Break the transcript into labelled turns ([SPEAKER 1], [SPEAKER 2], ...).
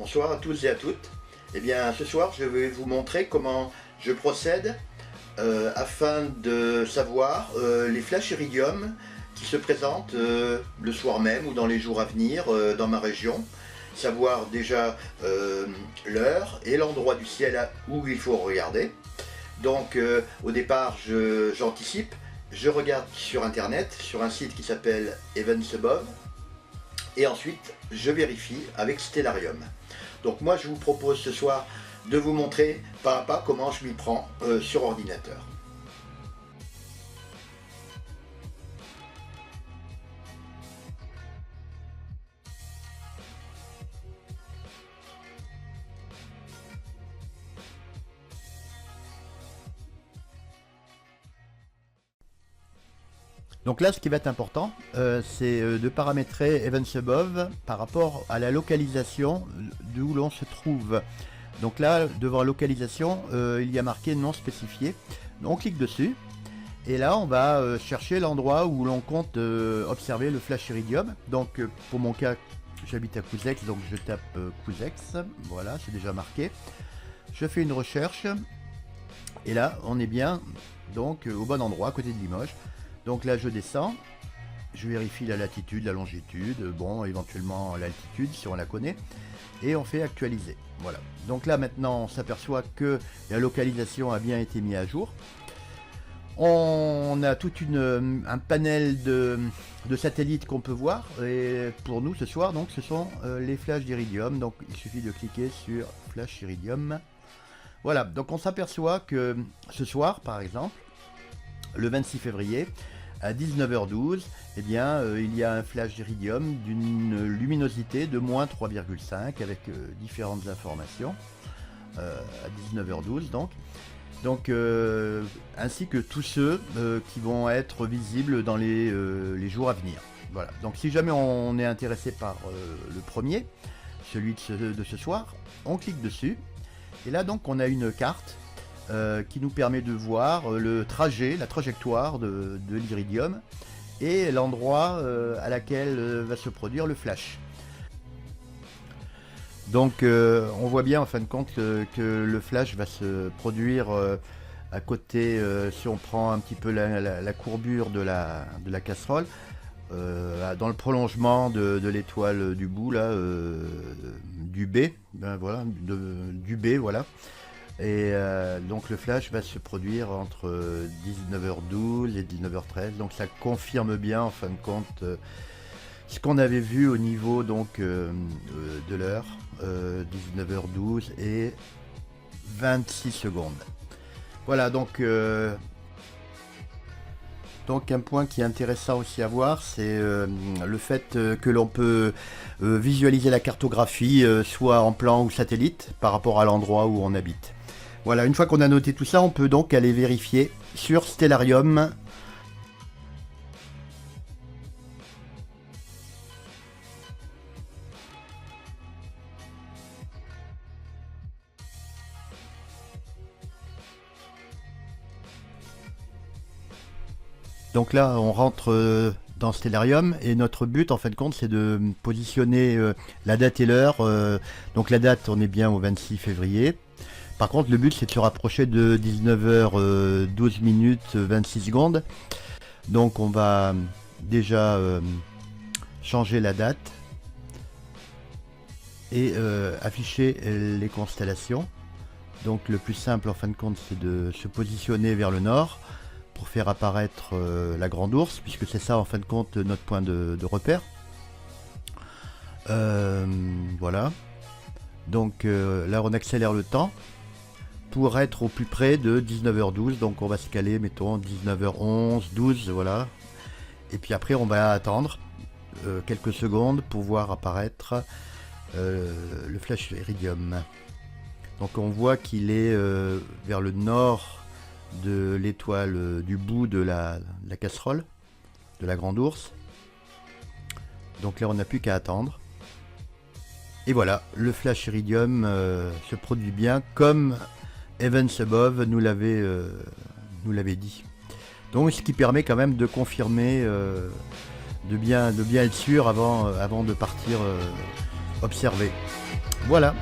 [SPEAKER 1] Bonsoir à tous et à toutes. Eh bien, ce soir, je vais vous montrer comment je procède afin de savoir les flashs iridium qui se présentent le soir même ou dans les jours à venir dans ma région. Savoir déjà l'heure et l'endroit du ciel où il faut regarder. Donc, au départ, j'anticipe. Je regarde sur internet, sur un site qui s'appelle Heavens Above. Et ensuite, je vérifie avec Stellarium. Donc moi, je vous propose ce soir de vous montrer pas à pas comment je m'y prends sur ordinateur. Donc là, ce qui va être important, c'est de paramétrer Heavens Above par rapport à la localisation d'où l'on se trouve. Donc là, devant localisation, il y a marqué non spécifié. On clique dessus. Et là, on va chercher l'endroit où l'on compte observer le flash iridium. Donc pour mon cas, j'habite à Couzex, donc je tape Couzex. Voilà, c'est déjà marqué. Je fais une recherche. Et là, on est bien donc au bon endroit, à côté de Limoges. Donc là je descends, je vérifie la latitude, la longitude, bon éventuellement l'altitude si on la connaît, et on fait actualiser. Voilà. Donc là maintenant on s'aperçoit que la localisation a bien été mise à jour. On a tout un panel de satellites qu'on peut voir, et pour nous ce soir donc ce sont les flashs d'Iridium. Donc il suffit de cliquer sur Flash Iridium. Voilà, donc on s'aperçoit que ce soir par exemple, le 26 février, à 19h12, eh bien, il y a un flash d'Iridium d'une luminosité de moins 3,5 avec différentes informations à 19h12 donc ainsi que tous ceux qui vont être visibles dans les jours à venir. Voilà. Donc si jamais on est intéressé par le premier, celui de ce soir, on clique dessus et là donc on a une carte qui nous permet de voir le trajet, la trajectoire de l'Iridium et l'endroit à laquelle va se produire le flash. Donc on voit bien en fin de compte que le flash va se produire à côté, si on prend un petit peu la courbure de la casserole, dans le prolongement de l'étoile du bout là, du B, ben voilà, du B, voilà. Et donc le flash va se produire entre 19h12 et 19h13, donc ça confirme bien en fin de compte ce qu'on avait vu au niveau donc de l'heure, 19h12 et 26 secondes. Voilà, donc un point qui est intéressant aussi à voir, c'est le fait que l'on peut visualiser la cartographie soit en plan ou satellite par rapport à l'endroit où on habite. Voilà, une fois qu'on a noté tout ça, on peut donc aller vérifier sur Stellarium. Donc là, on rentre dans Stellarium et notre but, en fin de compte, c'est de positionner la date et l'heure. Donc la date, on est bien au 26 février. Par contre, le but, c'est de se rapprocher de 19h12 minutes 26 secondes. Donc, on va déjà changer la date et afficher les constellations. Donc, le plus simple, en fin de compte, c'est de se positionner vers le nord pour faire apparaître la Grande Ourse, puisque c'est ça, en fin de compte, notre point de repère. Voilà. Donc, là, on accélère le temps pour être au plus près de 19h12, donc on va se caler, mettons 19h11, 12, voilà. Et puis après on va attendre quelques secondes pour voir apparaître le flash Iridium. Donc on voit qu'il est vers le nord de l'étoile du bout de la casserole, de la Grande Ourse. Donc là on n'a plus qu'à attendre. Et voilà, le flash Iridium se produit bien comme Heavens Above nous l'avait dit. Donc ce qui permet quand même de confirmer, de bien être sûr avant de partir observer. Voilà.